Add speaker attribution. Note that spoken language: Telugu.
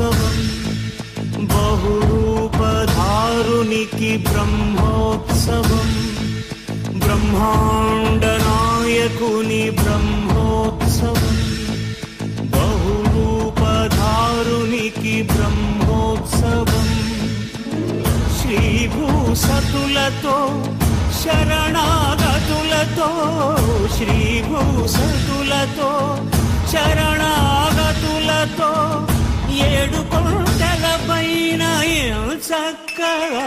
Speaker 1: బ్రహ్మోత్సవం బహురూపధారునికి బ్రహ్మోత్సవం బ్రహ్మాండ నాయకుని బ్రహ్మోత్సవం బహురూపధారునికి బ్రహ్మోత్సవం శ్రీభూసతులతో శరణాగతులతో శ్రీభూసతులతో శరణాగతులతో ఏడు కొండల పైన చక్కగా